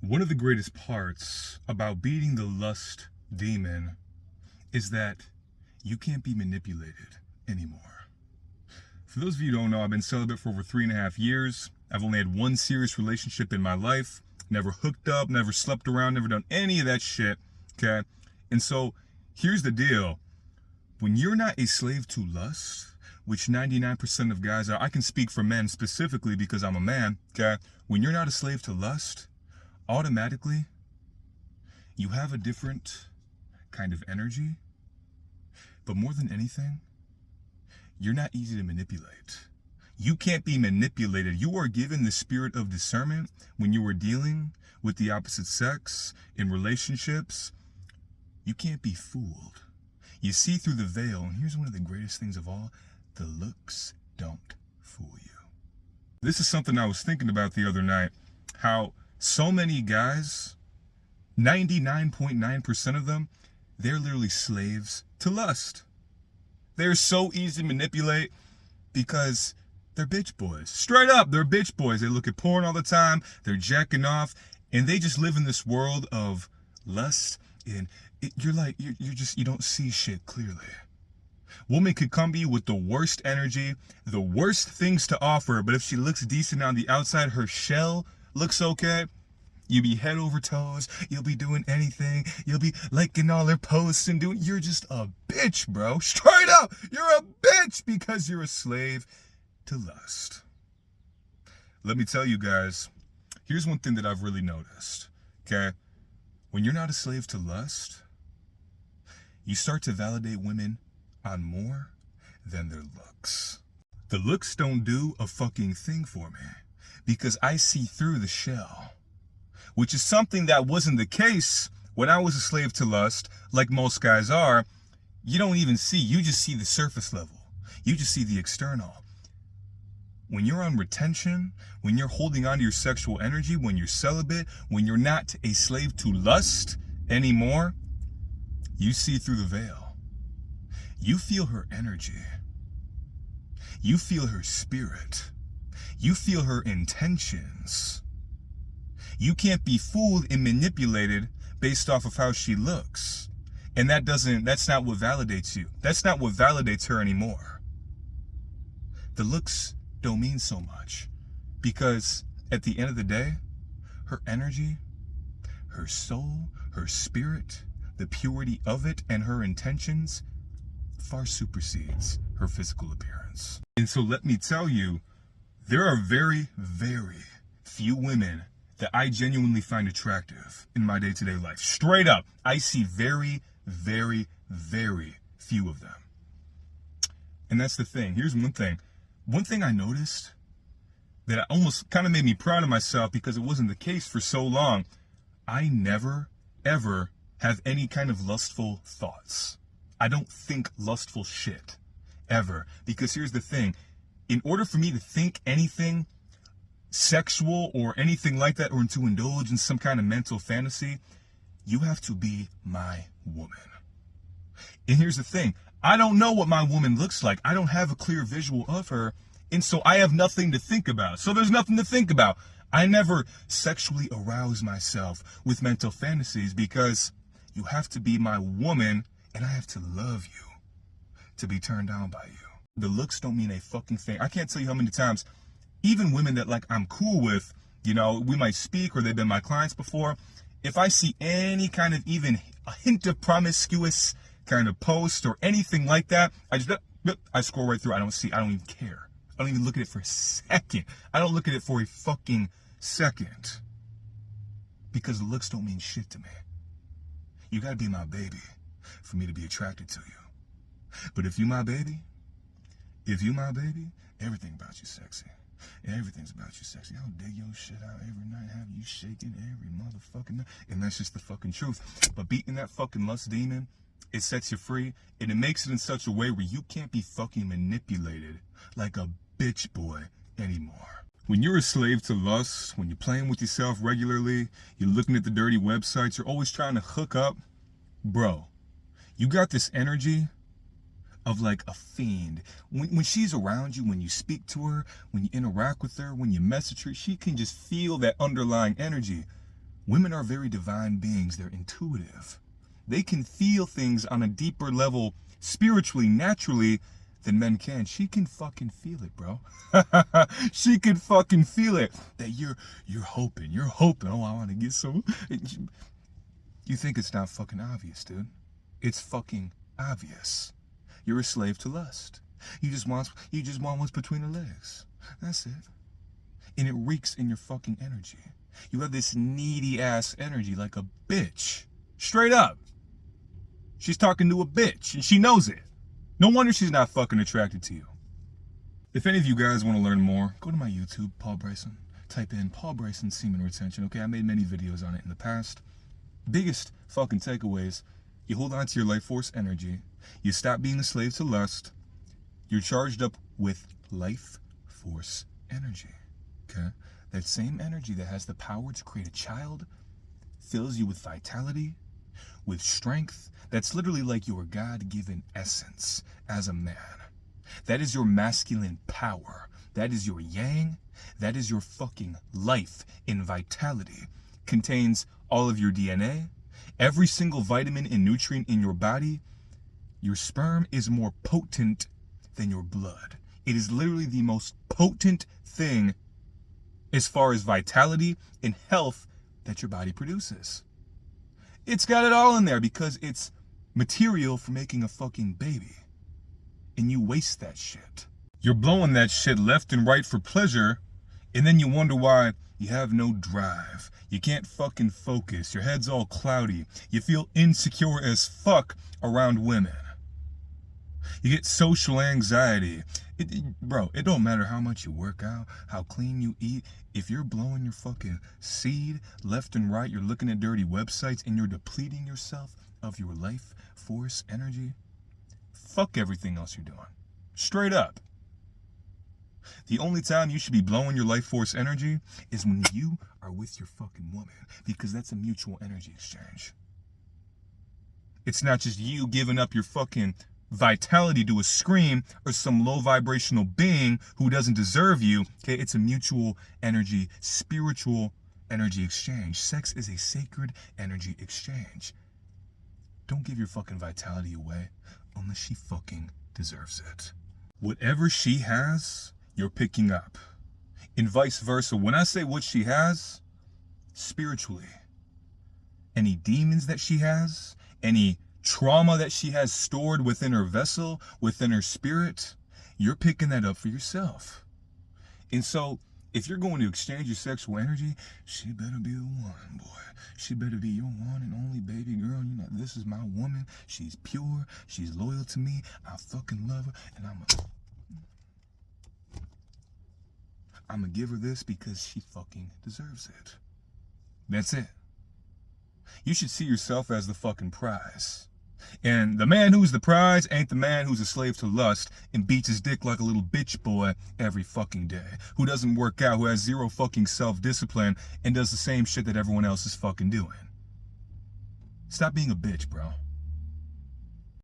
One of the greatest parts about beating the lust demon is that you can't be manipulated anymore. For those of you who don't know, I've been celibate for over 3.5 years. I've only had one serious relationship in my life. Never hooked up, never slept around, never done any of that shit. Okay? And so here's the deal. When you're not a slave to lust, which 99% of guys are, I can speak for men specifically because I'm a man. Okay? When you're not a slave to lust, automatically you have a different kind of energy. But more than anything, you're not easy to manipulate. You can't be manipulated. You are given the spirit of discernment when you are dealing with the opposite sex in relationships. You can't be fooled. You see through the veil, and here's one of the greatest things of all: the looks don't fool you. This is something I was thinking about the other night, how so many guys, 99.9% of them, they're literally slaves to lust. They're so easy to manipulate because they're bitch boys. Straight up, they're bitch boys. They look at porn all the time, they're jacking off, and they just live in this world of lust. And you're like, you don't see shit clearly. Woman could come to you with the worst energy, the worst things to offer, but if she looks decent on the outside, her shell looks okay, you'll be head over toes, you'll be doing anything, you'll be liking all her posts and doing, you're just a bitch, bro. Straight up, you're a bitch because you're a slave to lust. Let me tell you guys, here's one thing that I've really noticed, okay? When you're not a slave to lust, you start to validate women on more than their looks. The looks don't do a fucking thing for me because I see through the shell, which is something that wasn't the case when I was a slave to lust, like most guys are. You don't even see, you just see the surface level. You just see the external. When you're on retention, when you're holding on to your sexual energy, when you're celibate, when you're not a slave to lust anymore, you see through the veil. You feel her energy. You feel her spirit. You feel her intentions. You can't be fooled and manipulated based off of how she looks. And that's not what validates you. That's not what validates her anymore. The looks don't mean so much because at the end of the day, her energy, her soul, her spirit, the purity of it, and her intentions far supersedes her physical appearance. And so let me tell you, there are very, very few women that I genuinely find attractive in my day-to-day life. Straight up, I see very, very, very few of them. And that's the thing. Here's one thing. One thing I noticed that almost kind of made me proud of myself because it wasn't the case for so long. I never, ever have any kind of lustful thoughts. I don't think lustful shit, ever. Because here's the thing. In order for me to think anything sexual or anything like that, or to indulge in some kind of mental fantasy, you have to be my woman. And here's the thing. I don't know what my woman looks like. I don't have a clear visual of her. And so I have nothing to think about. So there's nothing to think about. I never sexually arouse myself with mental fantasies because you have to be my woman and I have to love you to be turned on by you. The looks don't mean a fucking thing. I can't tell you how many times, even women that like I'm cool with, you know, we might speak or they've been my clients before. If I see any kind of even a hint of promiscuous kind of post or anything like that, I scroll right through. I don't even care. I don't even look at it for a second. I don't look at it for a fucking second. Because the looks don't mean shit to me. You gotta be my baby for me to be attracted to you. But if you my baby, everything about you sexy. Everything's about you sexy. I'll dig your shit out every night, have you shaking every motherfucking night. And that's just the fucking truth. But beating that fucking lust demon, it sets you free, and it makes it in such a way where you can't be fucking manipulated like a bitch boy anymore. When you're a slave to lust, when you're playing with yourself regularly, you're looking at the dirty websites, you're always trying to hook up, bro, you got this energy of like a fiend. When she's around you, when you speak to her, when you interact with her, when you message her, she can just feel that underlying energy. Women are very divine beings. They're intuitive. They can feel things on a deeper level, spiritually, naturally, than men can. She can fucking feel it, bro. She can fucking feel it. That you're hoping. Oh, I want to get some. You think it's not fucking obvious, dude. It's fucking obvious. You're a slave to lust. You just want what's between her legs. That's it. And it reeks in your fucking energy. You have this needy ass energy like a bitch. Straight up. She's talking to a bitch and she knows it. No wonder she's not fucking attracted to you. If any of you guys want to learn more, go to my YouTube, Paul Bryson. Type in Paul Bryson semen retention. Okay, I made many videos on it in the past. Biggest fucking takeaways: you hold on to your life force energy. You stop being a slave to lust. You're charged up with life force energy. Okay? That same energy that has the power to create a child fills you with vitality, with strength. That's literally like your God-given essence as a man. That is your masculine power. That is your yang. That is your fucking life in vitality. Contains all of your DNA, every single vitamin and nutrient in your body. Your sperm is more potent than your blood. It is literally the most potent thing as far as vitality and health that your body produces. It's got it all in there because it's material for making a fucking baby. And you waste that shit. You're blowing that shit left and right for pleasure, and then you wonder why you have no drive. You can't fucking focus. Your head's all cloudy. You feel insecure as fuck around women. You get social anxiety. Bro, it don't matter how much you work out, how clean you eat. If you're blowing your fucking seed left and right, you're looking at dirty websites, and you're depleting yourself of your life force energy, fuck everything else you're doing. Straight up. The only time you should be blowing your life force energy is when you are with your fucking woman, because that's a mutual energy exchange. It's not just you giving up your fucking vitality to a scream or some low vibrational being who doesn't deserve you. Okay, it's a mutual energy, spiritual energy exchange. Sex is a sacred energy exchange. Don't give your fucking vitality away unless she fucking deserves it. Whatever she has, you're picking up. And vice versa. When I say what she has, spiritually, any demons that she has, any trauma that she has stored within her vessel, within her spirit, you're picking that up for yourself. And so, if you're going to exchange your sexual energy, she better be the one, boy. She better be your one and only baby girl. You know, this is my woman. She's pure. She's loyal to me. I fucking love her. And I'm gonna give her this because she fucking deserves it. That's it. You should see yourself as the fucking prize. And the man who's the prize ain't the man who's a slave to lust and beats his dick like a little bitch boy every fucking day. Who doesn't work out, who has zero fucking self-discipline and does the same shit that everyone else is fucking doing. Stop being a bitch, bro.